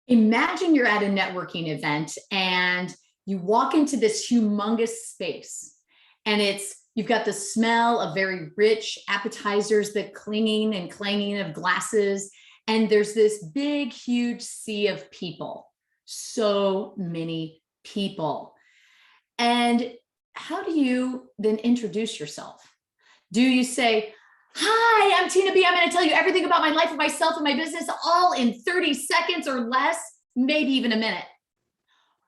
Imagine you're at a networking event and you walk into this humongous space, and you've got the smell of very rich appetizers, the clinging and clanging of glasses, and there's this big, huge sea of people. So many people. And how do you then introduce yourself? Do you say, "Hi, I'm Tina B. I'm going to tell you everything about my life and myself and my business all in 30 seconds or less, maybe even a minute"?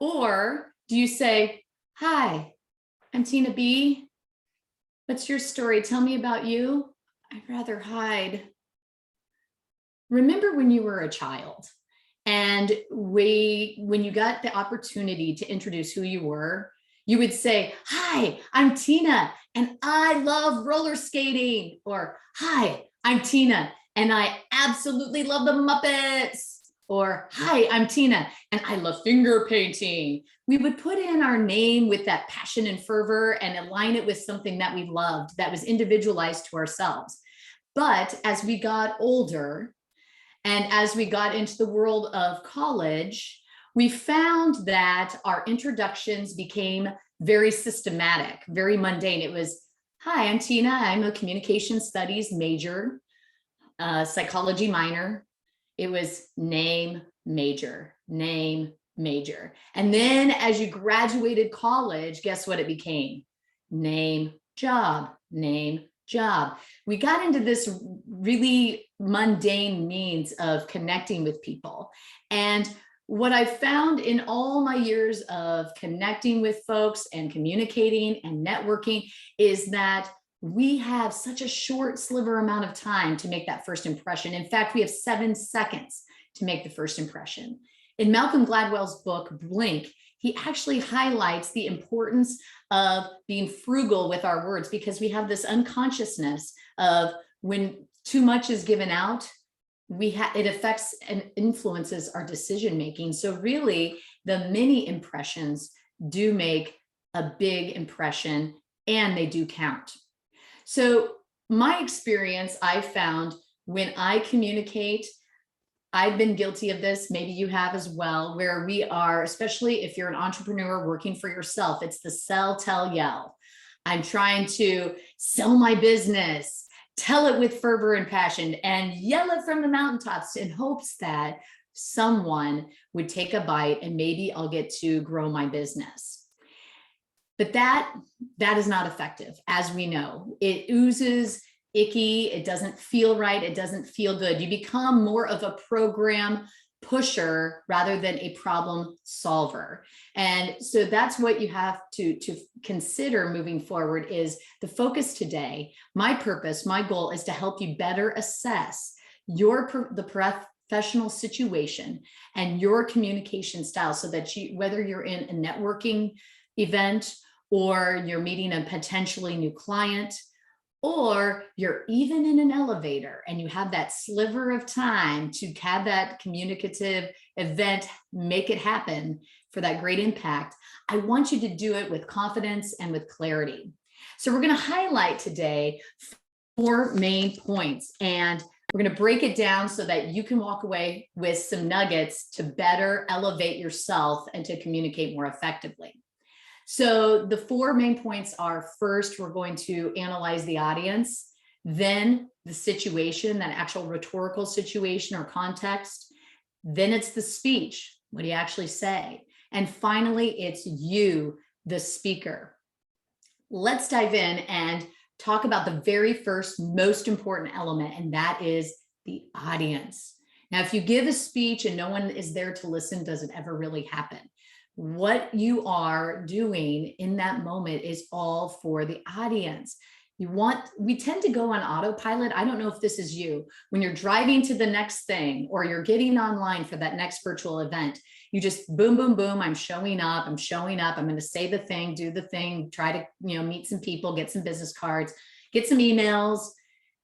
Or do you say, "Hi, I'm Tina B. What's your story? Tell me about you." "I'd rather hide." Remember when you were a child and when you got the opportunity to introduce who you were, you would say, "Hi, I'm Tina and I love roller skating," or "Hi, I'm Tina and I absolutely love the Muppets," or "Hi, I'm Tina and I love finger painting." We would put in our name with that passion and fervor and align it with something that we loved that was individualized to ourselves. But as we got older, and as we got into the world of college, we found that our introductions became very systematic, very mundane. It was, "Hi, I'm Tina. I'm a communication studies major, psychology minor." It was name, major, name, major. And then as you graduated college, guess what it became? Name, job, name, job. We got into this really mundane means of connecting with people. And what I found in all my years of connecting with folks and communicating and networking is that we have such a short sliver amount of time to make that first impression. In fact, we have 7 seconds to make the first impression. In Malcolm Gladwell's book, Blink, he actually highlights the importance of being frugal with our words, because we have this unconsciousness of when too much is given out, it affects and influences our decision making. So really, the mini impressions do make a big impression, and they do count. So my experience, I found when I communicate, I've been guilty of this, maybe you have as well, where we are, especially if you're an entrepreneur working for yourself, it's the sell, tell, yell. I'm trying to sell my business, tell it with fervor and passion, and yell it from the mountaintops in hopes that someone would take a bite and maybe I'll get to grow my business. But that is not effective, as we know. It oozes icky, it doesn't feel right, it doesn't feel good. You become more of a program pusher rather than a problem solver. And so that's what you have to consider moving forward is the focus today. My purpose, my goal is to help you better assess the professional situation and your communication style, so that whether you're in a networking event or you're meeting a potentially new client, or you're even in an elevator and you have that sliver of time to have that communicative event, make it happen for that great impact, I want you to do it with confidence and with clarity. So we're going to highlight today 4 main points, and we're going to break it down so that you can walk away with some nuggets to better elevate yourself and to communicate more effectively. So the 4 main points are: first, we're going to analyze the audience, then the situation, that actual rhetorical situation or context, then it's the speech, what do you actually say? And finally, it's you, the speaker. Let's dive in and talk about the very first most important element, and that is the audience. Now, if you give a speech and no one is there to listen, does it ever really happen? What you are doing in that moment is all for the audience. We tend to go on autopilot. I don't know if this is you. When you're driving to the next thing or you're getting online for that next virtual event, you just boom, boom, boom. I'm showing up. I'm going to say the thing, do the thing, try to, meet some people, get some business cards, get some emails.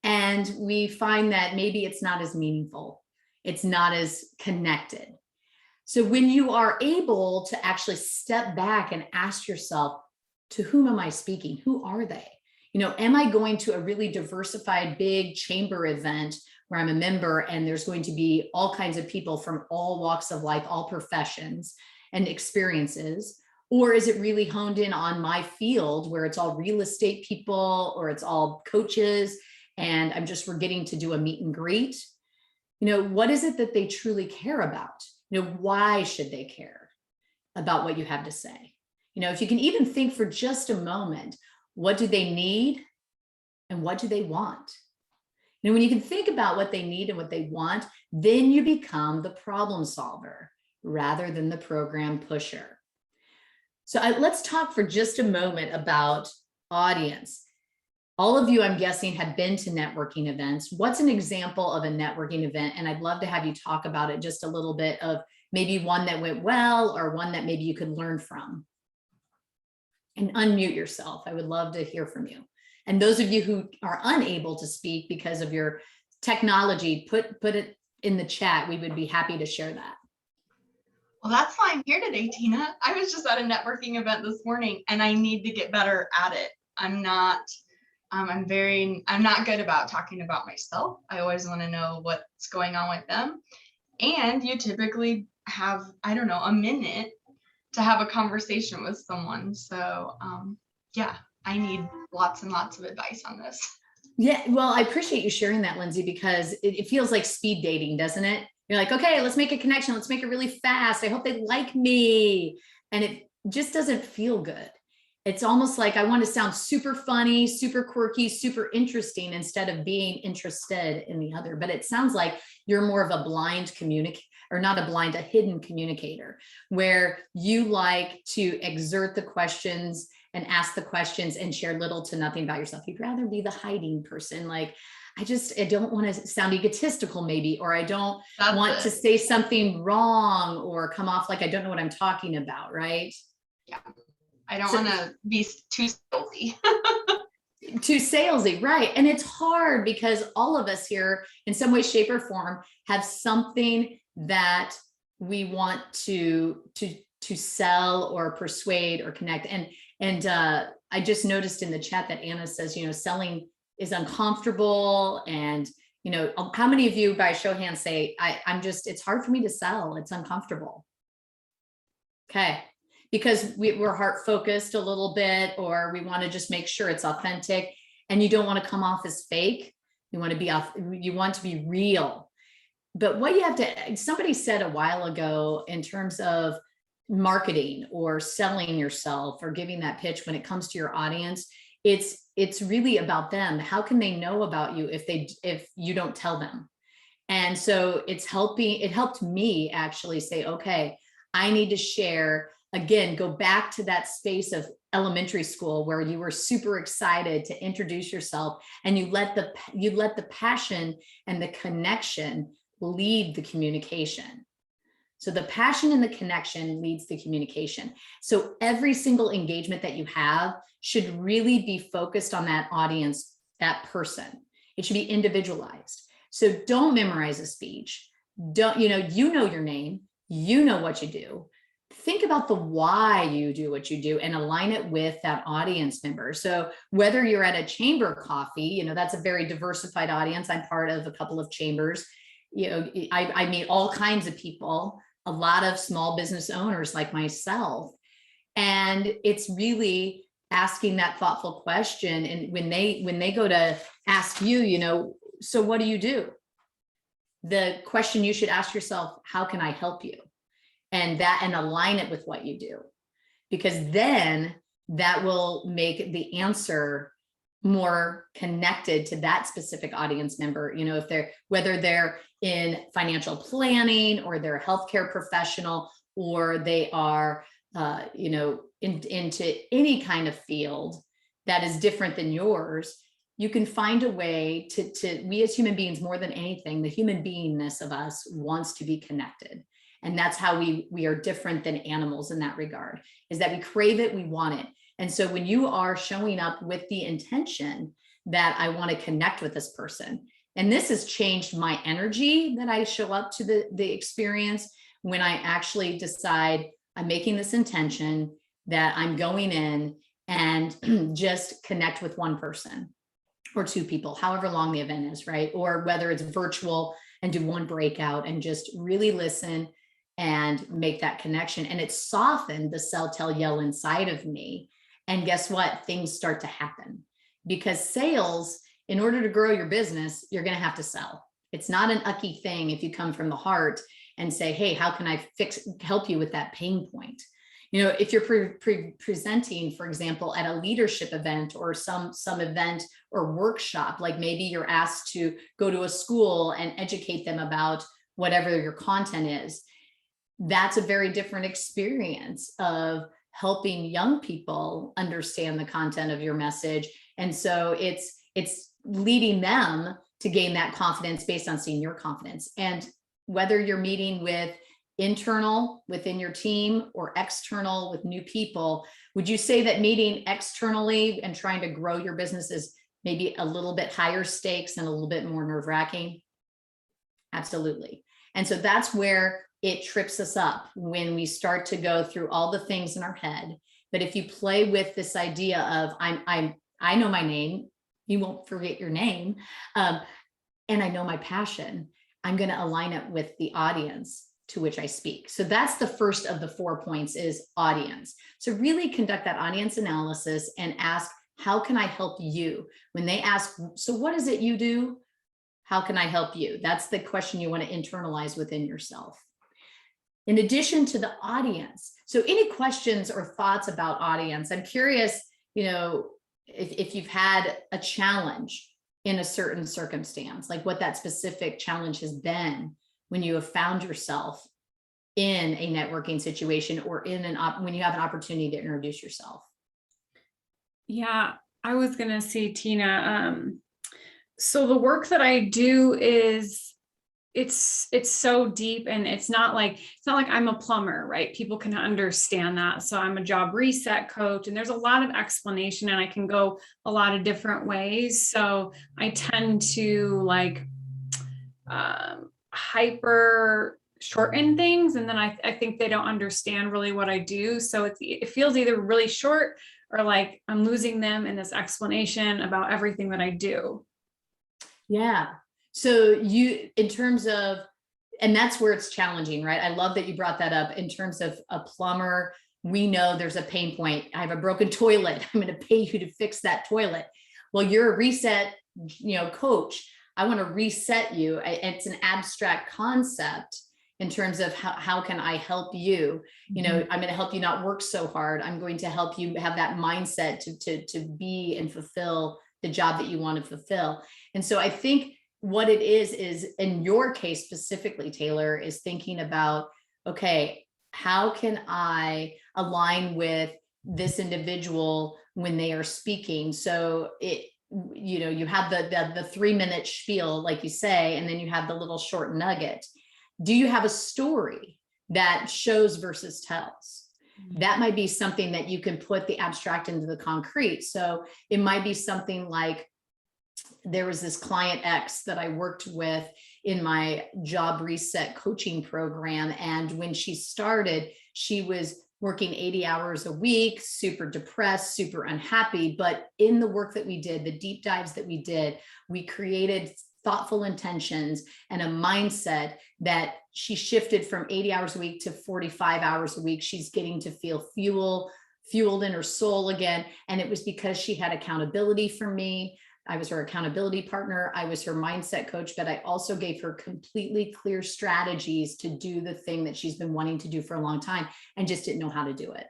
And we find that maybe it's not as meaningful. It's not as connected. So when you are able to actually step back and ask yourself, to whom am I speaking? Who are they? Am I going to a really diversified big chamber event where I'm a member, and there's going to be all kinds of people from all walks of life, all professions and experiences? Or is it really honed in on my field where it's all real estate people or it's all coaches and we're getting to do a meet and greet? What is it that they truly care about? Why should they care about what you have to say? If you can even think for just a moment, what do they need and what do they want? When you can think about what they need and what they want, then you become the problem solver rather than the program pusher. So let's talk for just a moment about audience. All of you, I'm guessing, have been to networking events. What's an example of a networking event? And I'd love to have you talk about it just a little bit, of maybe one that went well or one that maybe you could learn from. And unmute yourself. I would love to hear from you. And those of you who are unable to speak because of your technology, put it in the chat. We would be happy to share that. Well, that's why I'm here today, Tina. I was just at a networking event this morning and I need to get better at it. I'm not good about talking about myself. I always want to know what's going on with them. And you typically have, I don't know, a minute to have a conversation with someone. So yeah, I need lots and lots of advice on this. Yeah, well, I appreciate you sharing that, Lindsay, because it feels like speed dating, doesn't it? You're like, okay, let's make a connection. Let's make it really fast. I hope they like me. And it just doesn't feel good. It's almost like I want to sound super funny, super quirky, super interesting instead of being interested in the other. But it sounds like you're more of a blind communicator, or not a blind, a hidden communicator, where you like to exert the questions and ask the questions and share little to nothing about yourself. You'd rather be the hiding person. Like, I don't want to sound egotistical maybe, or I don't want to say something wrong or come off like I don't know what I'm talking about, right? Yeah. I don't want to be too salesy. Too salesy, right? And it's hard because all of us here in some way, shape, or form have something that we want to sell or persuade or connect. And I just noticed in the chat that Anna says, selling is uncomfortable. And how many of you, by show of hands, say it's hard for me to sell, it's uncomfortable? Okay. Because we're heart focused a little bit, or we want to just make sure it's authentic, and you don't want to come off as fake. You want to be real. But what you have to, somebody said a while ago, in terms of marketing or selling yourself or giving that pitch, when it comes to your audience, it's really about them. How can they know about you if you don't tell them? And so it helped me actually say, okay, I need to share. Again, go back to that space of elementary school where you were super excited to introduce yourself, and you let the passion and the connection lead the communication. So the passion and the connection leads the communication. So every single engagement that you have should really be focused on that audience, that person. It should be individualized. So don't memorize a speech. Don't, you know your name, you know what you do. Think about the why you do what you do and align it with that audience member. So whether you're at a chamber coffee, that's a very diversified audience. I'm part of a couple of chambers. I meet all kinds of people, a lot of small business owners like myself. And it's really asking that thoughtful question. And when they go to ask you, so what do you do? The question you should ask yourself, how can I help you? And align it with what you do, because then that will make the answer more connected to that specific audience member. Whether they're in financial planning, or they're a healthcare professional, or they are, into any kind of field that is different than yours, you can find a way to, we as human beings, more than anything, the human beingness of us wants to be connected. And that's how we are different than animals in that regard, is that we crave it, we want it. And so when you are showing up with the intention that I want to connect with this person, and this has changed my energy that I show up to the experience, when I actually decide I'm making this intention that I'm going in and just connect with one person, or two people, however long the event is, right? Or whether it's virtual and do one breakout and just really listen and make that connection. And it softened the sell, tell, yell inside of me. And guess what? Things start to happen, because sales, in order to grow your business, you're going to have to sell. It's not an ucky thing if you come from the heart and say, hey, how can I help you with that pain point? If you're presenting, for example, at a leadership event or some event or workshop, like maybe you're asked to go to a school and educate them about whatever your content is, that's a very different experience of helping young people understand the content of your message. And so it's leading them to gain that confidence based on seeing your confidence. And whether you're meeting with internal within your team or external with new people, would you say that meeting externally and trying to grow your business is maybe a little bit higher stakes and a little bit more nerve-wracking? Absolutely. And so that's where it trips us up, when we start to go through all the things in our head. But if you play with this idea of I know my name, you won't forget your name, and I know my passion, I'm going to align it with the audience to which I speak. So that's the first of the 4 points, is audience. So really conduct that audience analysis and ask, how can I help you? When they ask, so what is it you do? How can I help you? That's the question you want to internalize within yourself. In addition to the audience, so any questions or thoughts about audience? I'm curious, if you've had a challenge in a certain circumstance, like what that specific challenge has been when you have found yourself in a networking situation or when you have an opportunity to introduce yourself. Yeah, I was going to say, Tina, so the work that I do is it's so deep, and it's not like I'm a plumber, right? People can understand that. So I'm a job reset coach, and there's a lot of explanation, and I can go a lot of different ways. So I tend to hyper shorten things, and then I think they don't understand really what I do. So it feels either really short or like I'm losing them in this explanation about everything that I do. Yeah. So in terms of, and that's where it's challenging, right? I love that you brought that up. In terms of a plumber, we know there's a pain point. I have a broken toilet. I'm going to pay you to fix that toilet. Well, you're a reset, coach. I want to reset you. It's an abstract concept in terms of how can I help you? I'm going to help you not work so hard. I'm going to help you have that mindset to be and fulfill the job that you want to fulfill. And so I think what it is in your case specifically, Taylor, is thinking about, okay, how can I align with this individual when they are speaking? So you have the 3-minute spiel, like you say, and then you have the little short nugget. Do you have a story that shows versus tells? That might be something that you can put the abstract into the concrete. So it might be something like, there was this client X that I worked with in my job reset coaching program. And when she started, she was working 80 hours a week, super depressed, super unhappy. But in the work that we did, the deep dives that we did, we created thoughtful intentions and a mindset that she shifted from 80 hours a week to 45 hours a week. She's getting to feel fueled in her soul again. And it was because she had accountability from me. I was her accountability partner. I was her mindset coach, but I also gave her completely clear strategies to do the thing that she's been wanting to do for a long time and just didn't know how to do it.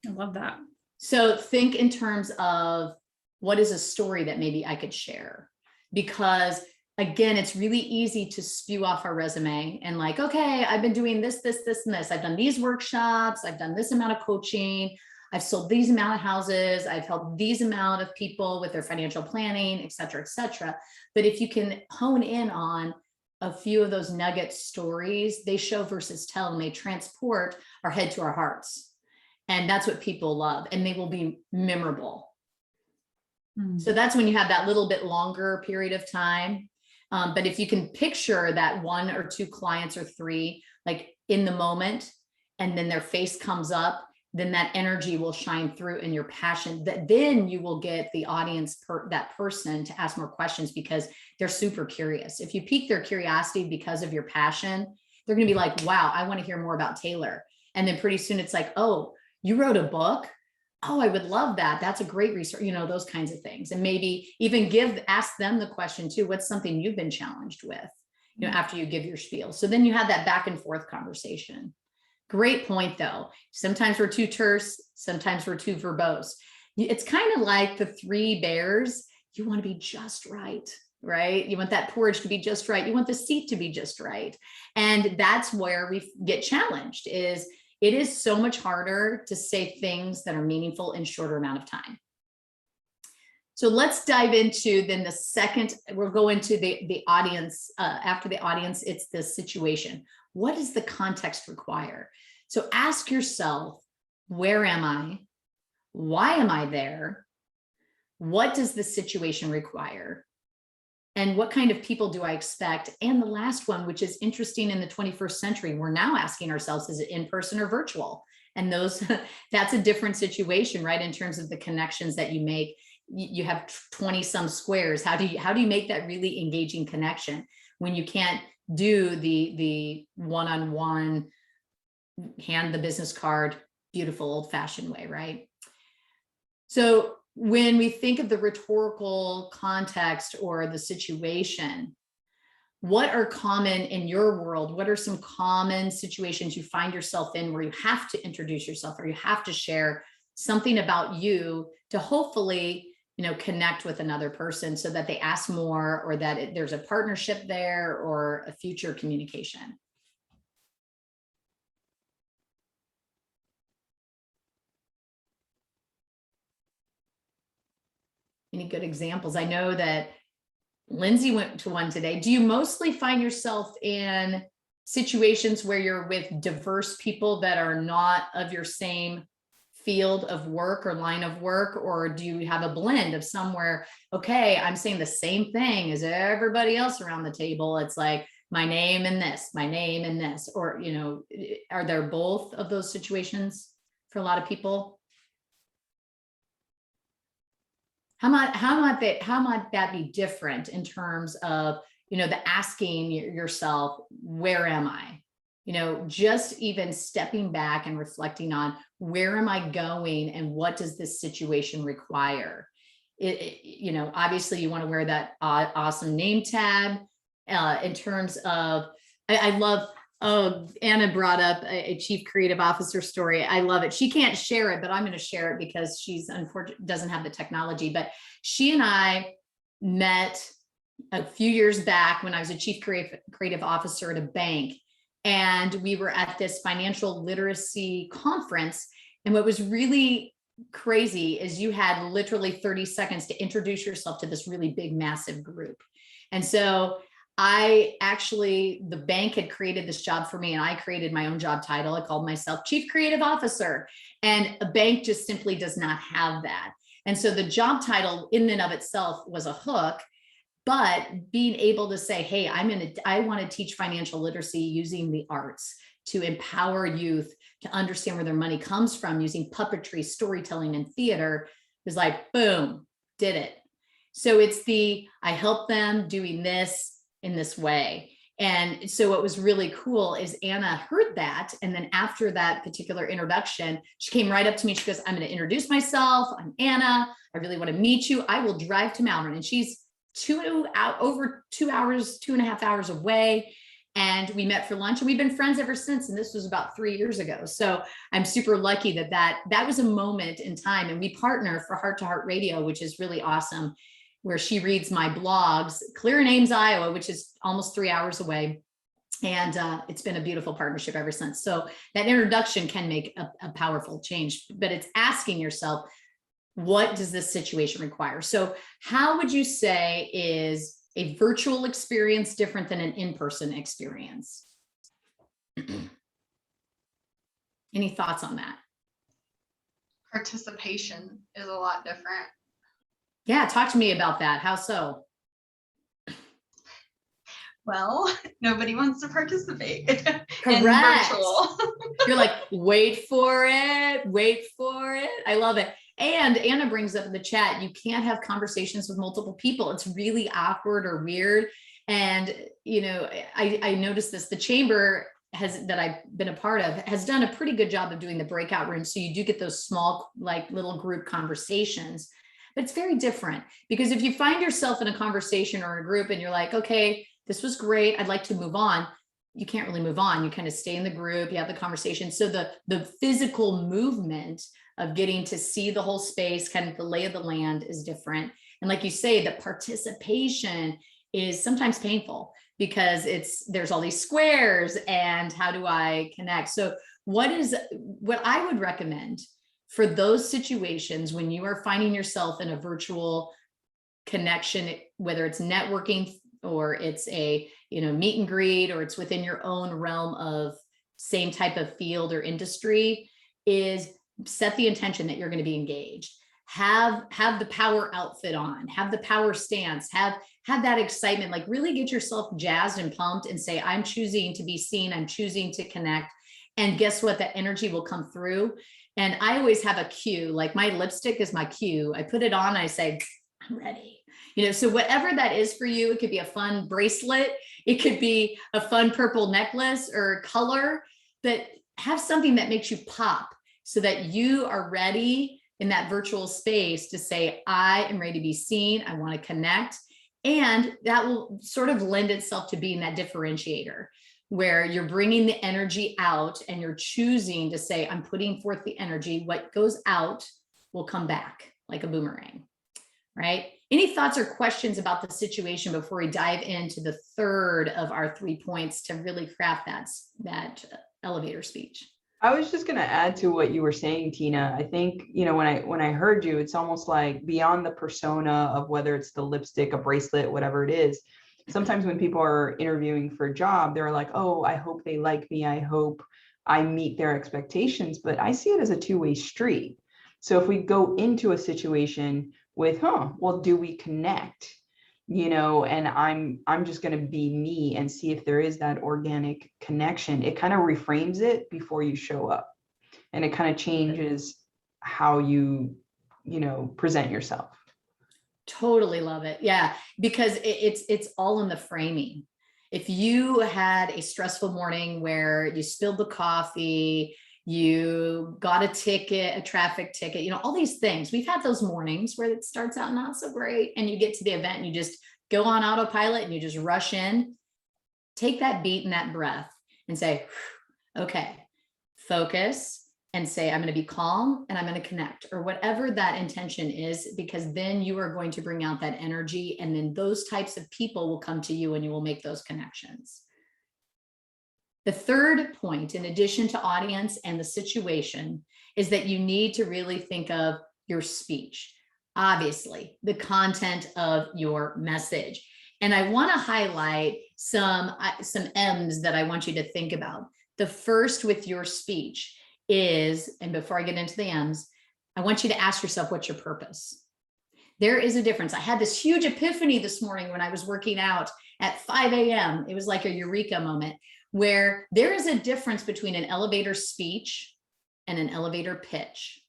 I love that. So think in terms of, what is a story that maybe I could share? Because again, it's really easy to spew off our resume and like, okay, I've been doing this, this, this, and this. I've done these workshops. I've done this amount of coaching. I've sold these amount of houses. I've helped these amount of people with their financial planning, et cetera, et cetera. But if you can hone in on a few of those nugget stories, they show versus tell, and they transport our head to our hearts. And that's what people love, and they will be memorable. So that's when you have that little bit longer period of time. But if you can picture that 1 or 2 clients or 3, like in the moment, and then their face comes up, then that energy will shine through in your passion, that then you will get the audience, that person, to ask more questions because they're super curious. If you pique their curiosity because of your passion, they're going to be like, wow, I want to hear more about Taylor. And then pretty soon it's like, oh, you wrote a book? Oh, I would love that. That's a great resource, those kinds of things. And maybe even ask them the question too, what's something you've been challenged with, after you give your spiel. So then you have that back and forth conversation. Great point though. Sometimes we're too terse, sometimes we're too verbose. It's kind of like the three bears. You want to be just right, right? You want that porridge to be just right. You want the seat to be just right. And that's where we get challenged. It is so much harder to say things that are meaningful in shorter amount of time. So let's dive into then the second, we'll go into the audience. After the audience, it's the situation. What does the context require? So ask yourself, where am I? Why am I there? What does the situation require? And what kind of people do I expect? And the last one, which is interesting in the 21st century, we're now asking ourselves, is it in person or virtual? And that's a different situation, right? In terms of the connections that you make. You have 20 some squares. How do you make that really engaging connection when you can't do the one-on-one, hand the business card, beautiful old fashioned way, right? So when we think of the rhetorical context or the situation, what are common in your world? What are some common situations you find yourself in where you have to introduce yourself or you have to share something about you to hopefully, connect with another person so that they ask more, or that there's a partnership there or a future communication? Any good examples? I know that Lindsay went to one today. Do you mostly find yourself in situations where you're with diverse people that are not of your same field of work or line of work? Or do you have a blend of somewhere, okay, I'm saying the same thing as everybody else around the table? It's like my name and this, my name and this, or, are there both of those situations for a lot of people? How might that be different in terms of, the asking yourself, where am I? Just even stepping back and reflecting on where am I going and what does this situation require? Obviously you want to wear that awesome name tag in terms of, I love, oh, Anna brought up a chief creative officer story. I love it. She can't share it, but I'm going to share it because she's unfortunately doesn't have the technology. But she and I met a few years back when I was a chief creative officer at a bank. And we were at this financial literacy conference. And what was really crazy is you had literally 30 seconds to introduce yourself to this really big, massive group. And so the bank had created this job for me and I created my own job title. I called myself Chief Creative Officer, and a bank just simply does not have that. And so the job title in and of itself was a hook, but being able to say, hey, I want to teach financial literacy using the arts to empower youth to understand where their money comes from using puppetry, storytelling, and theater was like, boom, did it. So it's I help them doing this in this way. And so what was really cool is Anna heard that. And then after that particular introduction, she came right up to me. She goes, I'm going to introduce myself. I'm Anna. I really want to meet you. I will drive to Malvern. And she's over 2 hours, 2.5 hours away. And we met for lunch and we've been friends ever since. And this was about 3 years ago. So I'm super lucky that was a moment in time. And we partner for Heart to Heart Radio, which is really awesome, where she reads my blogs, Clear Names, Iowa, which is almost 3 hours away. And it's been a beautiful partnership ever since. So that introduction can make a powerful change, but it's asking yourself, what does this situation require? So how would you say is a virtual experience different than an in-person experience? Any thoughts on that? Participation is a lot different. Yeah, talk to me about that. How so? Well, nobody wants to participate Correct. in virtual. You're like, wait for it, wait for it. I love it. And Anna brings up in the chat, you can't have conversations with multiple people. It's really awkward or weird. And, you know, I noticed this, the chamber that I've been a part of has done a pretty good job of doing the breakout rooms. So you do get those small, like little group conversations, but it's very different because if you find yourself in a conversation or a group and you're like, okay, this was great, I'd like to move on. You can't really move on. You kind of stay in the group, you have the conversation. So the physical movement of getting to see the whole space, kind of the lay of the land is different. And like you say, the participation is sometimes painful because there's all these squares and how do I connect? So what I would recommend for those situations when you are finding yourself in a virtual connection, whether it's networking or it's a meet and greet, or it's within your own realm of same type of field or industry, is set the intention that you're going to be engaged. Have the power outfit on, have the power stance, have that excitement, like really get yourself jazzed and pumped and say, I'm choosing to be seen, I'm choosing to connect. And guess what? That energy will come through. And I always have a cue, like my lipstick is my cue. I put it on, I say, I'm ready. So whatever that is for you, it could be a fun bracelet, it could be a fun purple necklace or color, but have something that makes you pop so that you are ready in that virtual space to say, I am ready to be seen, I want to connect. And that will sort of lend itself to being that differentiator where you're bringing the energy out and you're choosing to say, I'm putting forth the energy. What goes out will come back like a boomerang, right? Any thoughts or questions about the situation before we dive into the third of our 3 points to really craft that elevator speech? I was just going to add to what you were saying, Tina. I think, when I heard you, it's almost like beyond the persona of whether it's the lipstick, a bracelet, whatever it is. Sometimes when people are interviewing for a job, they're like, oh, I hope they like me. I hope I meet their expectations. But I see it as a two-way street. So if we go into a situation with, well, do we connect? And I'm just going to be me and see if there is that organic connection. It kind of reframes it before you show up, and it kind of changes how you present yourself. Totally love it. Yeah, because it's all in the framing. If you had a stressful morning where you spilled the coffee, you got a traffic ticket, all these things. We've had those mornings where it starts out not so great and you get to the event and you just go on autopilot and you just rush in. Take that beat and that breath and say, okay, focus, and say, I'm going to be calm and I'm going to connect, or whatever that intention is, because then you are going to bring out that energy. And then those types of people will come to you and you will make those connections. The third point, in addition to audience and the situation, is that you need to really think of your speech. Obviously, the content of your message. And I want to highlight some M's that I want you to think about. The first with your speech is, and before I get into the M's, I want you to ask yourself, what's your purpose? There is a difference. I had this huge epiphany this morning when I was working out at 5 a.m. It was like a eureka moment, where there is a difference between an elevator speech and an elevator pitch.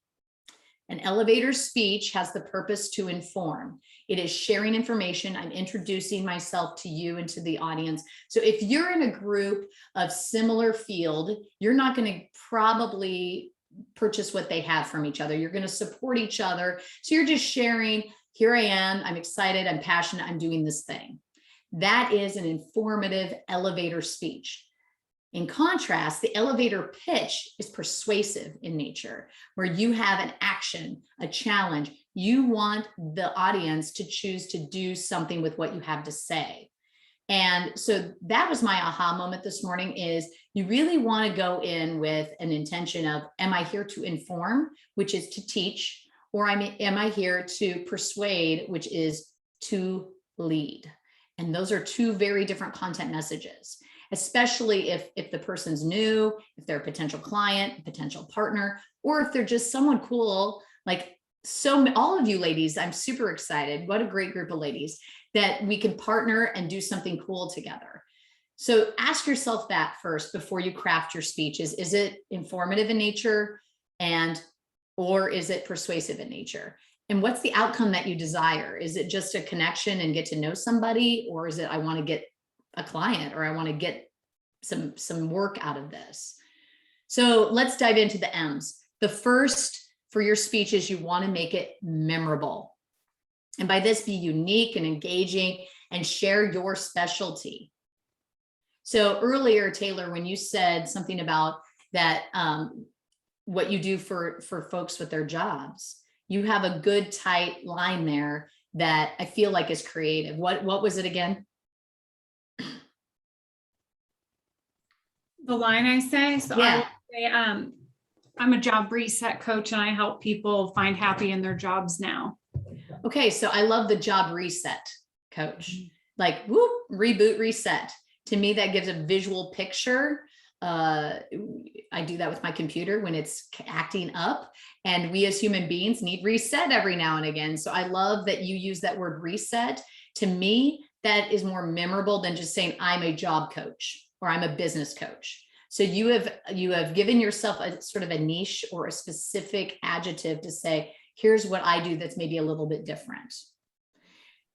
An elevator speech has the purpose to inform. It is sharing information. I'm introducing myself to you and to the audience. So if you're in a group of similar field, you're not going to probably purchase what they have from each other. You're going to support each other. So you're just sharing, here I am, I'm excited, I'm passionate, I'm doing this thing. That is an informative elevator speech. In contrast, the elevator pitch is persuasive in nature, where you have an action, a challenge. You want the audience to choose to do something with what you have to say. And so that was my aha moment this morning, is you really want to go in with an intention of, am I here to inform, which is to teach, or am I here to persuade, which is to lead? And those are two very different content messages. Especially if the person's new, if they're a potential client, a potential partner, or if they're just someone cool, like all of you ladies, I'm super excited. What a great group of ladies that we can partner and do something cool together. So ask yourself that first before you craft your speeches. Is it informative in nature or is it persuasive in nature? And what's the outcome that you desire? Is it just a connection and get to know somebody, or is it I want to get a client, or I want to get some work out of this? So let's dive into the M's. The first for your speech is you want to make it memorable. And by this, be unique and engaging and share your specialty. So earlier, Taylor, when you said something about that, what you do for folks with their jobs, you have a good tight line there that I feel like is creative. What was it again? The line I say, so I Yeah. would say, I'm a job reset coach and I help people find happy in their jobs now. Okay, so I love the job reset coach. Like, whoop, reboot, reset. To me, that gives a visual picture. I do that with my computer when it's acting up, and we as human beings need reset every now and again. So I love that you use that word reset. To me, that is more memorable than just saying I'm a job coach or I'm a business coach. So you have given yourself a sort of a niche or a specific adjective to say, here's what I do that's maybe a little bit different,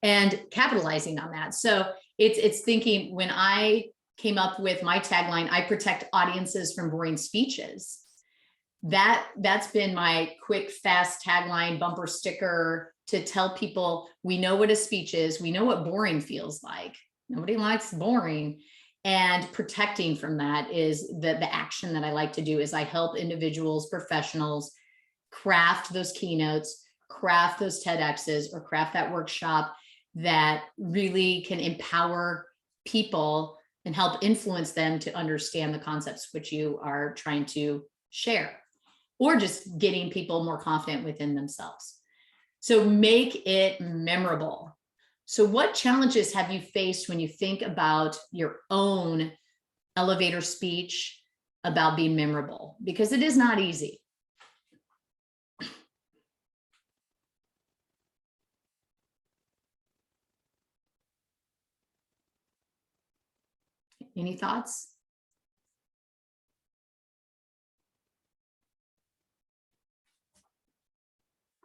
and capitalizing on that. So it's thinking, when I came up with my tagline, I protect audiences from boring speeches. That's been my quick, fast tagline, bumper sticker to tell people, we know what a speech is. We know what boring feels like. Nobody likes boring. And protecting from that is the action that I like to do is I help individuals, professionals craft those keynotes, craft those TEDx's, or craft that workshop that really can empower people and help influence them to understand the concepts which you are trying to share, or just getting people more confident within themselves. So make it memorable. So what challenges have you faced when you think about your own elevator speech about being memorable? Because it is not easy. Any thoughts?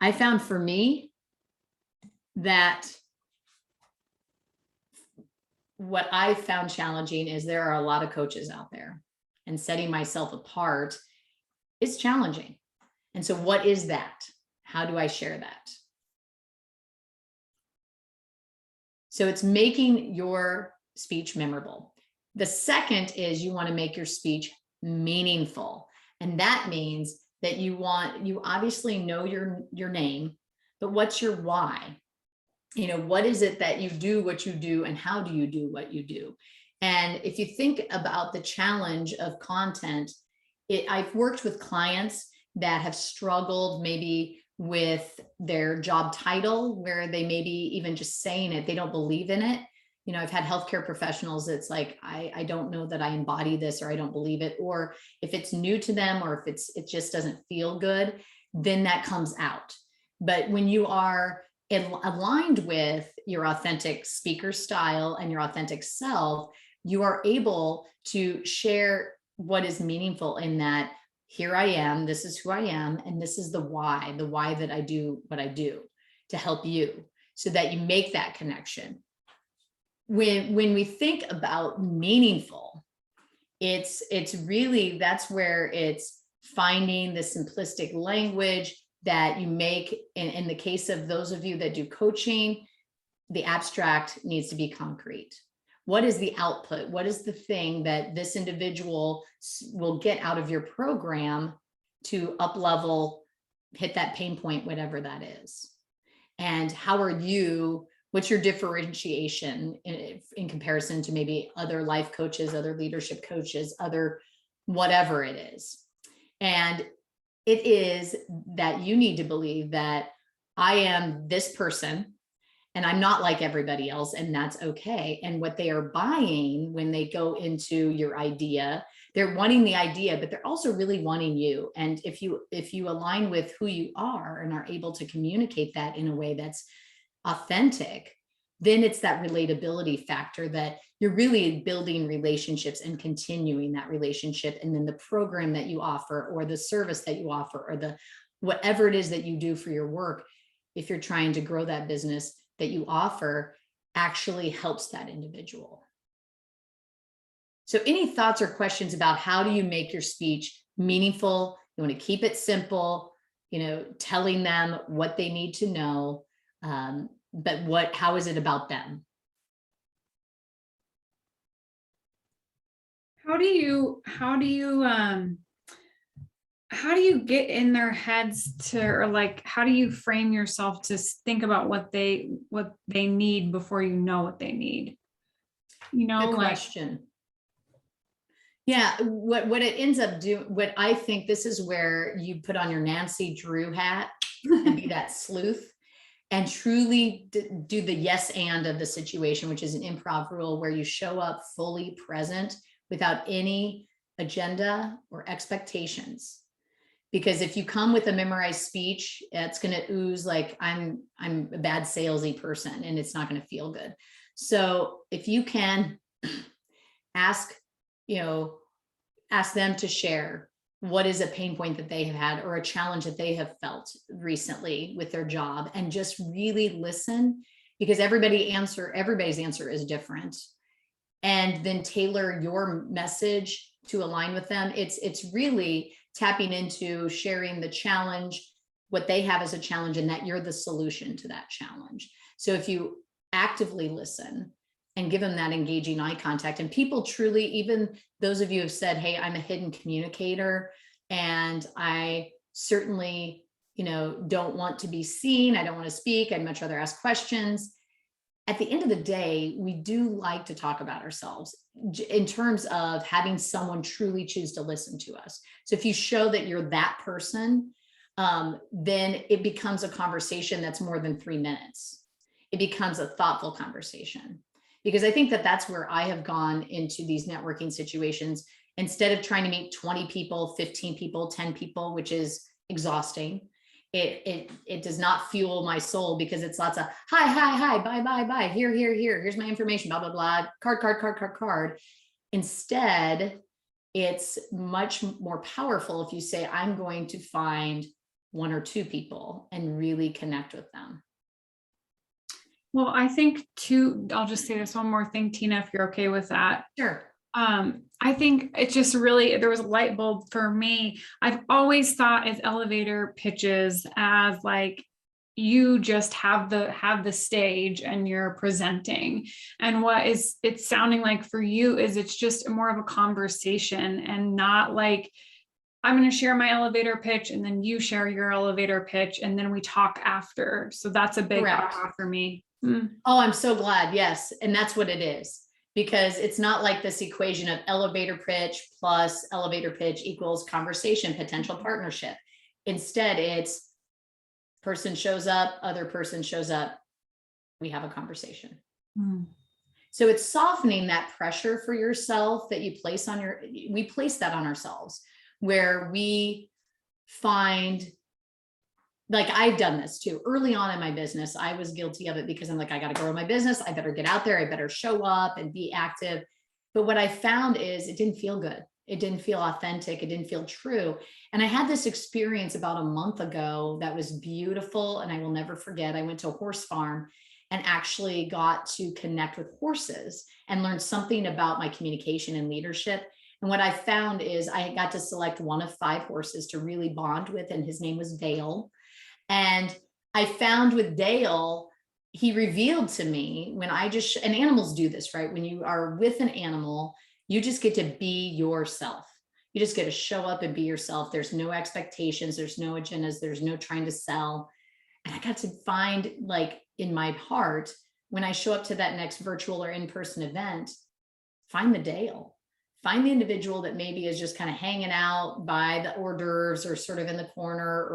I found for me that what I found challenging is there are a lot of coaches out there, and setting myself apart is challenging. And so what is that? How do I share that? So it's making your speech memorable. The second is you want to make your speech meaningful. And that means that you obviously know your name, but what's your why? What is it that you do what you do, and how do you do what you do? And if you think about the challenge of content, I've worked with clients that have struggled maybe with their job title, where they maybe even just saying it, they don't believe in it. I've had healthcare professionals, it's like, I don't know that I embody this, or I don't believe it. Or if it's new to them, or if it just doesn't feel good, then that comes out. But when you are aligned with your authentic speaker style and your authentic self, you are able to share what is meaningful in that. Here I am, this is who I am, and this is the why that I do what I do to help you, so that you make that connection. When we think about meaningful, it's really, that's where it's finding the simplistic language that you make. In the case of those of you that do coaching, the abstract needs to be concrete. What is the output? What is the thing that this individual will get out of your program to up level, hit that pain point, whatever that is? And how are you, what's your differentiation in comparison to maybe other life coaches, other leadership coaches, other whatever it is? And it is that you need to believe that I am this person, and I'm not like everybody else, and that's okay. And what they are buying when they go into your idea, they're wanting the idea, but they're also really wanting you. And if you align with who you are and are able to communicate that in a way that's authentic, then it's that relatability factor that you're really building relationships and continuing that relationship. And then the program that you offer, or the service that you offer, or the whatever it is that you do for your work, if you're trying to grow that business, that you offer actually helps that individual. So any thoughts or questions about how do you make your speech meaningful? You want to keep it simple, telling them what they need to know, but how is it about them? How do you get in their heads or like, how do you frame yourself to think about what they need before you know what they need? Good question. Yeah, what it ends up doing, what I think, this is where you put on your Nancy Drew hat and be that sleuth and truly do the yes and of the situation, which is an improv rule where you show up fully present without any agenda or expectations. Because if you come with a memorized speech, it's going to ooze like I'm a bad salesy person, and it's not going to feel good. So if you can ask them to share what is a pain point that they have had or a challenge that they have felt recently with their job, and just really listen, because everybody's answer is different. And then tailor your message to align with them. It's really tapping into sharing the challenge, what they have as a challenge, and that you're the solution to that challenge. So if you actively listen and give them that engaging eye contact, and people truly, even those of you have said, hey, I'm a hidden communicator and I certainly, don't want to be seen. I don't want to speak. I'd much rather ask questions. At the end of the day, we do like to talk about ourselves in terms of having someone truly choose to listen to us. So if you show that you're that person, then it becomes a conversation that's more than 3 minutes. It becomes a thoughtful conversation. Because I think that that's where I have gone into these networking situations. Instead of trying to meet 20 people, 15 people, 10 people, which is exhausting, it does not fuel my soul, because it's lots of hi, bye, here's my information, blah, blah, blah, card. Instead, it's much more powerful if you say, I'm going to find 1 or 2 people and really connect with them. Well, I think too, I'll just say this one more thing, Tina, if you're okay with that. Sure. I think it's just really, there was a light bulb for me. I've always thought as elevator pitches as like, you just have the stage and you're presenting. And what is it's sounding like for you is it's just more of a conversation, and not like, I'm going to share my elevator pitch and then you share your elevator pitch and then we talk after. So that's a big aha for me. Oh, I'm so glad. Yes. And that's what it is, because it's not like this equation of elevator pitch plus elevator pitch equals conversation, potential partnership. Instead, it's person shows up, other person shows up, we have a conversation. So it's softening that pressure for yourself that you place on we place that on ourselves, where we find, like, I've done this too. Early on in my business, I was guilty of it, because I'm like, I got to grow my business. I better get out there. I better show up and be active. But what I found is it didn't feel good. It didn't feel authentic. It didn't feel true. And I had this experience about a month ago that was beautiful, and I will never forget. I went to a horse farm and actually got to connect with horses and learn something about my communication and leadership. And what I found is I got to select one of 5 horses to really bond with, and his name was Dale. And I found with Dale, he revealed to me, when and animals do this, right? When you are with an animal, you just get to be yourself. You just get to show up and be yourself. There's no expectations. There's no agendas. There's no trying to sell. And I got to find, like, in my heart, when I show up to that next virtual or in-person event, find the Dale. Find the individual that maybe is just kind of hanging out by the hors d'oeuvres, or sort of in the corner,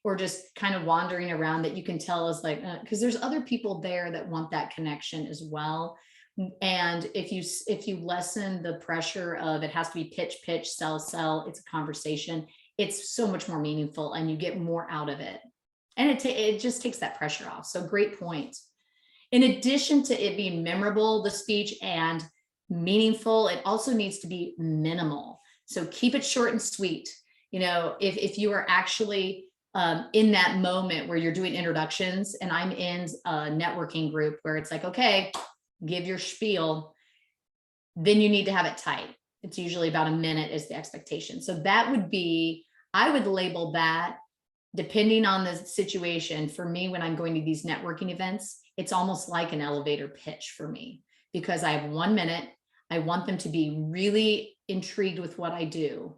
or just kind of wandering around, that you can tell is like, because there's other people there that want that connection as well. And if you lessen the pressure of it has to be pitch, sell, it's a conversation, it's so much more meaningful, and you get more out of it. And it just takes that pressure off. So great point. In addition to it being memorable, the speech, and meaningful. It also needs to be minimal. So keep it short and sweet. You know, if you are actually in that moment where you're doing introductions, and I'm in a networking group where it's like, okay, give your spiel, then you need to have it tight. It's usually about a minute is the expectation. So that would be, I would label that, depending on the situation. For me, when I'm going to these networking events, it's almost like an elevator pitch for me, because I have 1 minute. I want them to be really intrigued with what I do,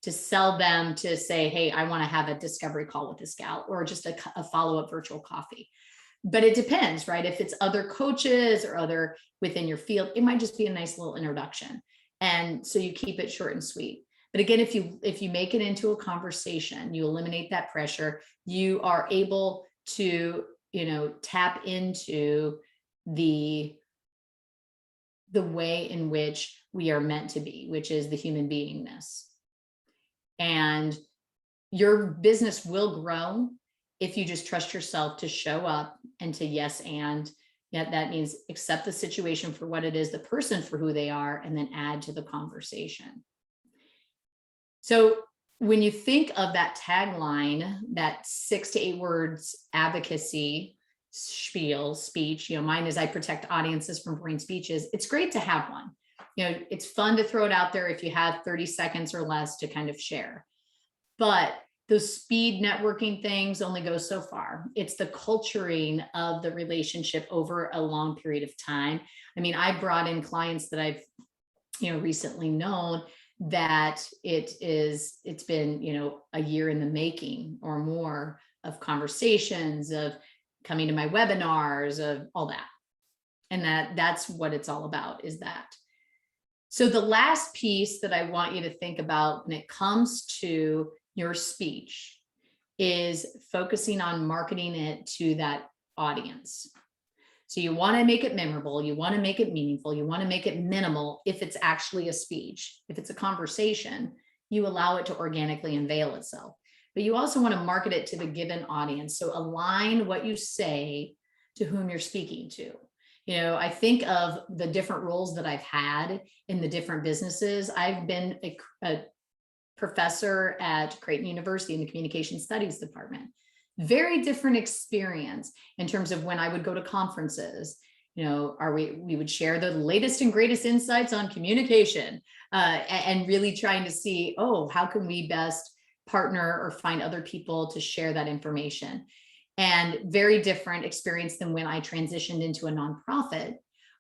to sell them, to say, hey, I want to have a discovery call with this gal, or just a follow-up virtual coffee. But it depends, right? If it's other coaches or other within your field, it might just be a nice little introduction. And so you keep it short and sweet. But again, if you make it into a conversation, you eliminate that pressure, you are able to, you know, tap into the way in which we are meant to be, which is the human beingness. And your business will grow if you just trust yourself to show up and to yes, and yet that means accept the situation for what it is, the person for who they are, and then add to the conversation. So when you think of that tagline, that 6 to 8 words advocacy spiel speech, you know, mine is I protect audiences from boring speeches. It's great to have one. You know, it's fun to throw it out there if you have 30 seconds or less to kind of share. But those speed networking things only go so far. It's the culturing of the relationship over a long period of time. I mean, I brought in clients that I've, you know, recently known that it's been, you know, a year in the making or more of conversations, of coming to my webinars, of all that. And that's what it's all about, is that. So the last piece that I want you to think about when it comes to your speech is focusing on marketing it to that audience. So you want to make it memorable, you want to make it meaningful, you want to make it minimal. If it's actually a speech, if it's a conversation, you allow it to organically unveil itself. But you also want to market it to the given audience. So align what you say to whom you're speaking to. You know, I think of the different roles that I've had in the different businesses. I've been a professor at Creighton University in the Communication Studies department. Very different experience in terms of when I would go to conferences. You know, we would share the latest and greatest insights on communication, and really trying to see, oh, how can we best partner or find other people to share that information. And very different experience than when I transitioned into a nonprofit,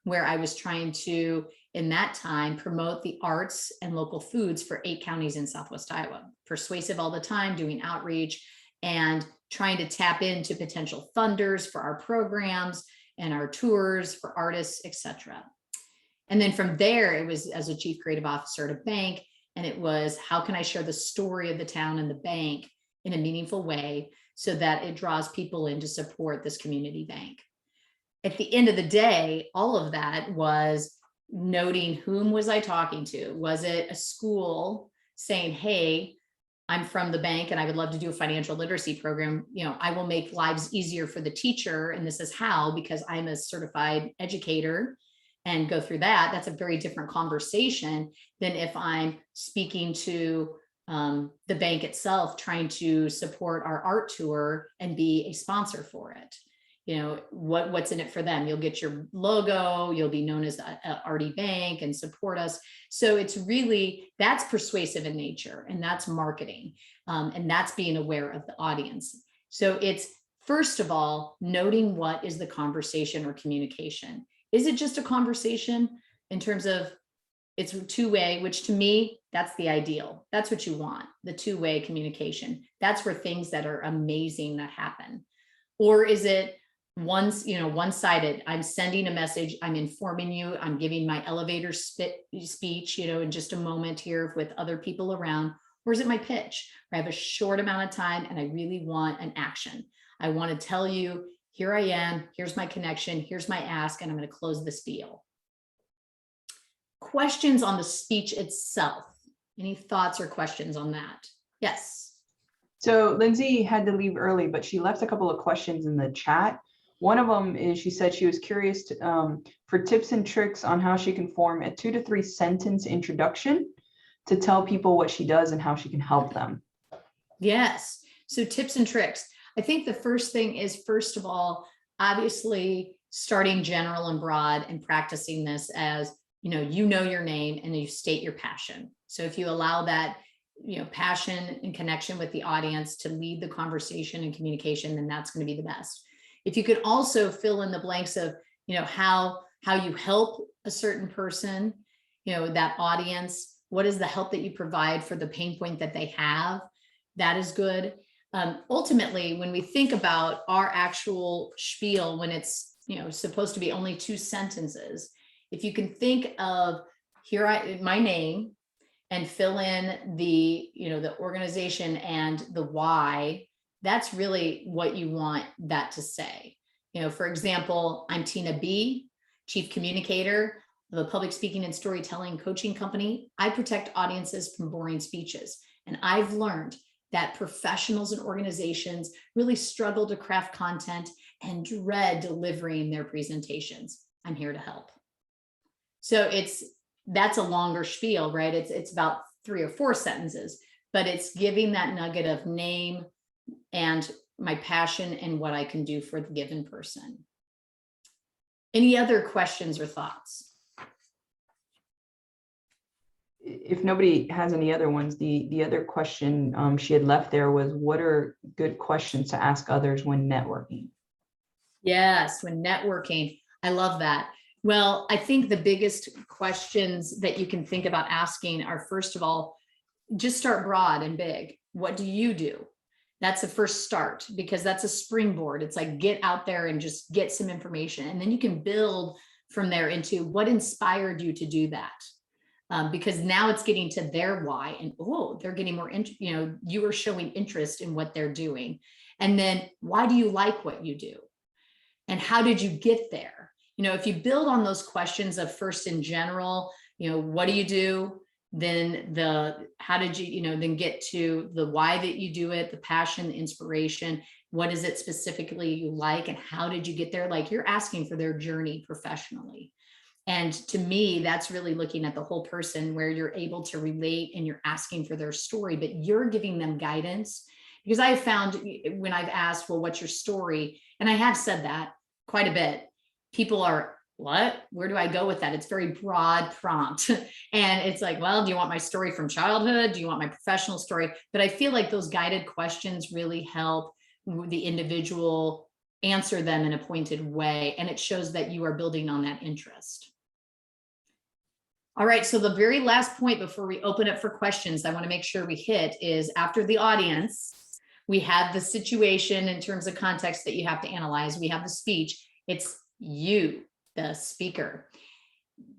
where I was trying to, in that time, promote the arts and local foods for 8 counties in Southwest Iowa. Persuasive all the time, doing outreach and trying to tap into potential funders for our programs and our tours for artists, etc. And then from there, it was as a chief creative officer at a bank. And it was, how can I share the story of the town and the bank in a meaningful way so that it draws people in to support this community bank? At the end of the day, all of that was noting, whom was I talking to? Was it a school saying, hey, I'm from the bank and I would love to do a financial literacy program. You know, I will make lives easier for the teacher. And this is how, because I'm a certified educator, and go through that. That's a very different conversation than if I'm speaking to the bank itself, trying to support our art tour and be a sponsor for it. You know, what's in it for them? You'll get your logo, you'll be known as a Artie Bank and support us. So it's really, that's persuasive in nature, and that's marketing, and that's being aware of the audience. So it's, first of all, noting what is the conversation or communication. Is it just a conversation in terms of it's two-way, which to me, that's the ideal. That's what you want, the two-way communication. That's where things that are amazing that happen. Or is it one-sided? I'm sending a message, I'm informing you, I'm giving my elevator speech, you know, in just a moment here with other people around. Or is it my pitch? I have a short amount of time and I really want an action. I want to tell you, here I am, here's my connection, here's my ask, and I'm going to close this deal. Questions on the speech itself? Any thoughts or questions on that? Yes. So Lindsay had to leave early, but she left a couple of questions in the chat. One of them is, she said she was curious for tips and tricks on how she can form a 2 to 3 sentence introduction to tell people what she does and how she can help them. Yes. So tips and tricks. I think the first thing is, first of all, obviously starting general and broad and practicing this as, you know your name and you state your passion. So if you allow that, passion and connection with the audience to lead the conversation and communication, then that's going to be the best. If you could also fill in the blanks of, how you help a certain person, that audience, what is the help that you provide for the pain point that they have? That is good. Ultimately, when we think about our actual spiel, when it's, supposed to be only 2 sentences, if you can think of my name and fill in the, the organization and the why, that's really what you want that to say. For example, I'm Tina B, Chief Communicator of a public speaking and storytelling coaching company. I protect audiences from boring speeches. And I've learned that professionals and organizations really struggle to craft content and dread delivering their presentations. I'm here to help. So that's a longer spiel, right? It's about 3 or 4 sentences, but it's giving that nugget of name and my passion and what I can do for the given person. Any other questions or thoughts? If nobody has any other ones, the other question she had left there was, what are good questions to ask others when networking? Yes, when networking. I love that. Well, I think the biggest questions that you can think about asking are, first of all, just start broad and big. What do you do? That's the first start, because that's a springboard. It's like, get out there and just get some information. And then you can build from there into what inspired you to do that. Because now it's getting to their why, and they're getting more, you are showing interest in what they're doing. And then, why do you like what you do? And how did you get there? If you build on those questions of first in general, what do you do? Then how did you, then get to the why that you do it, the passion, the inspiration, what is it specifically you like, and how did you get there? Like, you're asking for their journey professionally. And to me, that's really looking at the whole person, where you're able to relate and you're asking for their story, but you're giving them guidance. Because I have found, when I've asked, well, what's your story? And I have said that quite a bit. People are, what? Where do I go with that? It's very broad prompt. And it's like, well, do you want my story from childhood? Do you want my professional story? But I feel like those guided questions really help the individual answer them in a pointed way. And it shows that you are building on that interest. All right, so the very last point before we open up for questions, I want to make sure we hit is, after the audience, we have the situation in terms of context that you have to analyze. We have the speech. It's you, the speaker.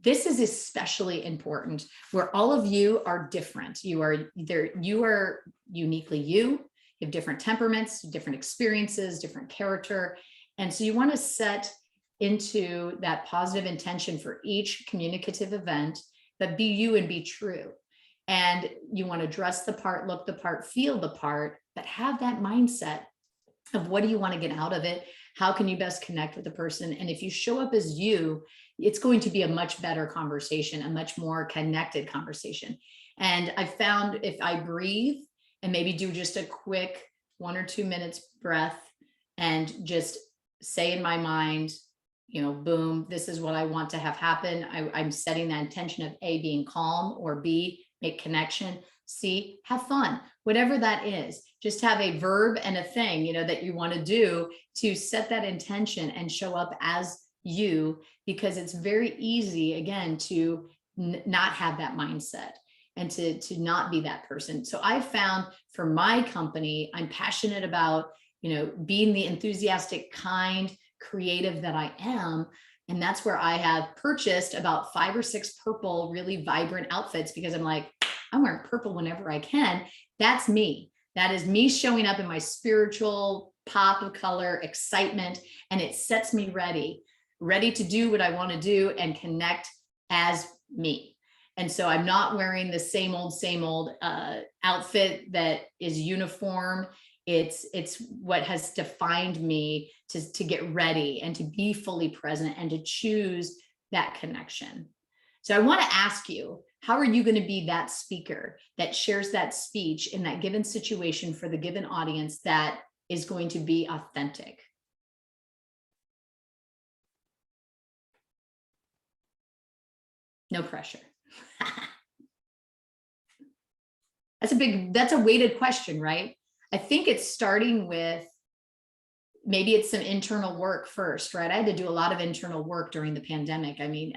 This is especially important, where all of you are different. You are uniquely you have different temperaments, different experiences, different character. And so you want to set into that positive intention for each communicative event, but be you and be true. And you want to dress the part, look the part, feel the part, but have that mindset of, what do you want to get out of it? How can you best connect with the person? And if you show up as you, it's going to be a much better conversation, a much more connected conversation. And I found, if I breathe and maybe do just a quick 1 or 2 minutes breath and just say in my mind, boom, this is what I want to have happen. I'm setting that intention of A, being calm, or B, make connection, C, have fun, whatever that is. Just have a verb and a thing, that you want to do to set that intention and show up as you, because it's very easy, again, to not have that mindset and to not be that person. So I found, for my company, I'm passionate about, being the enthusiastic, kind, creative that I am. And that's where I have purchased about 5 or 6 purple, really vibrant outfits, because I'm like, I'm wearing purple whenever I can. That's me. That is me showing up in my spiritual pop of color, excitement, and it sets me ready to do what I want to do and connect as me. And so I'm not wearing the same old outfit that is uniform. It's what has defined me to get ready and to be fully present and to choose that connection. So I want to ask you, how are you going to be that speaker that shares that speech in that given situation for the given audience that is going to be authentic? No pressure. That's a weighted question, right? I think it's starting with, maybe it's some internal work first, right? I had to do a lot of internal work during the pandemic. I mean,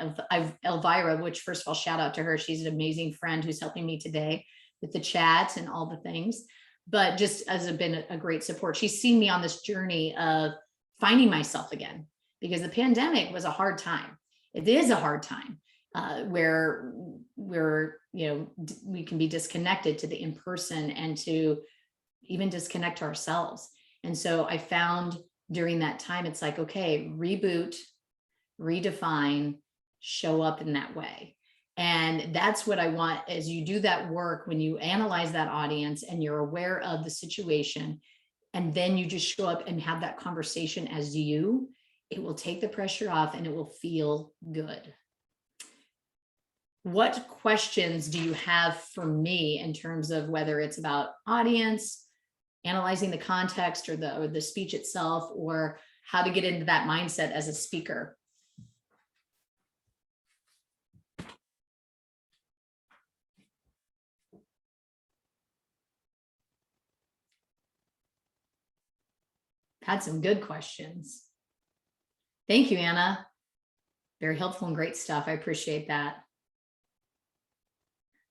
Elvira, which first of all, shout out to her. She's an amazing friend who's helping me today with the chat and all the things, but just has been a great support. She's seen me on this journey of finding myself again, because the pandemic was a hard time. It is a hard time where we can be disconnected to the in-person and to even disconnect to ourselves. And so I found during that time, it's like, okay, reboot, redefine, show up in that way. And that's what I want as you do that work, when you analyze that audience and you're aware of the situation, and then you just show up and have that conversation as you, it will take the pressure off and it will feel good. What questions do you have for me in terms of whether it's about audience, analyzing the context or the speech itself, or how to get into that mindset as a speaker? Had some good questions. Thank you, Anna. Very helpful and great stuff. I appreciate that.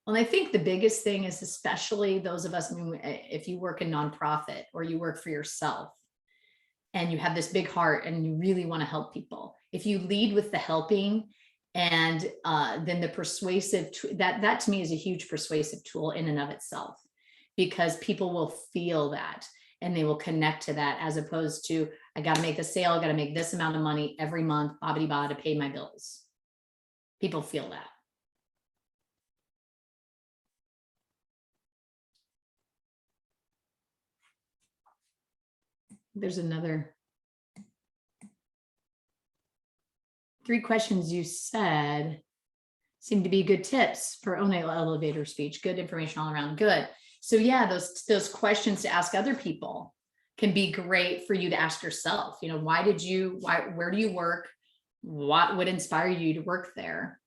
Well, I think the biggest thing is, especially those of us, I mean, if you work in nonprofit or you work for yourself and you have this big heart and you really want to help people, if you lead with the helping, and then the persuasive, that to me is a huge persuasive tool in and of itself, because people will feel that and they will connect to that, as opposed to, I got to make the sale, I got to make this amount of money every month, ba to pay my bills. People feel that. There's another 3 questions you said seem to be good tips for own elevator speech. Good information all around. Good. So yeah, those questions to ask other people can be great for you to ask yourself. You know, where do you work? What would inspire you to work there?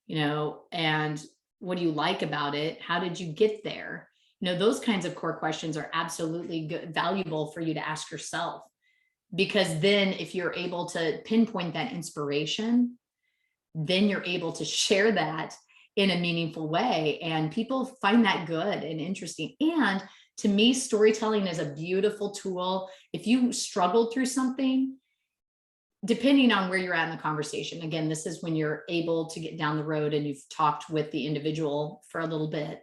You know, and what do you like about it? How did you get there? You know, those kinds of core questions are absolutely good, valuable for you to ask yourself, because then if you're able to pinpoint that inspiration, then you're able to share that in a meaningful way, and people find that good and interesting. And to me, storytelling is a beautiful tool. If you struggled through something, depending on where you're at in the conversation, again, this is when you're able to get down the road and you've talked with the individual for a little bit.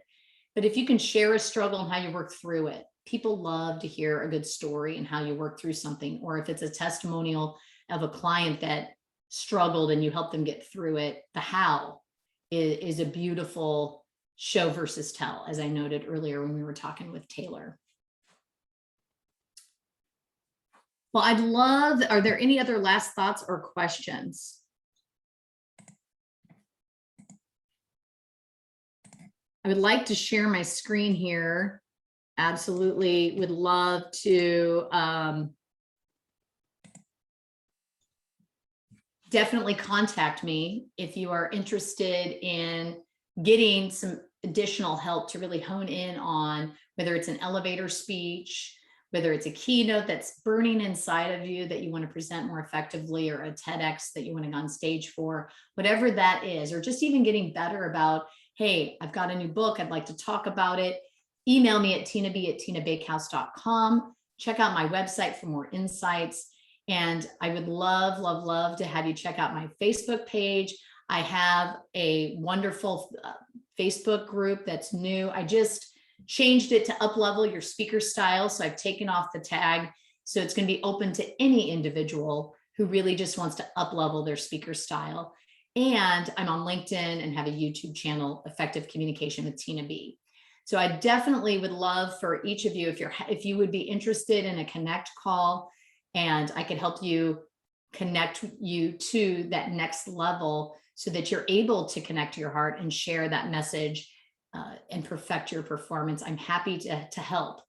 But if you can share a struggle and how you work through it, people love to hear a good story and how you work through something. Or if it's a testimonial of a client that struggled and you help them get through it, the how is a beautiful show versus tell, as I noted earlier when we were talking with Taylor. Well, are there any other last thoughts or questions? I would like to share my screen here. Absolutely would love to definitely contact me if you are interested in getting some additional help to really hone in on whether it's an elevator speech, whether it's a keynote that's burning inside of you that you want to present more effectively, or a TEDx that you want to go on stage for, whatever that is, or just even getting better about, hey, I've got a new book, I'd like to talk about it. Email me at tinaB@tinabakehouse.com. Check out my website for more insights. And I would love, love, love to have you check out my Facebook page. I have a wonderful Facebook group that's new. I just changed it to up-level your speaker style. So I've taken off the tag. So it's going to be open to any individual who really just wants to up-level their speaker style. And I'm on LinkedIn and have a YouTube channel, Effective Communication with Tina B. So I definitely would love for each of you, if you would be interested in a connect call, and I could help you connect you to that next level so that you're able to connect to your heart and share that message and perfect your performance. I'm happy to help.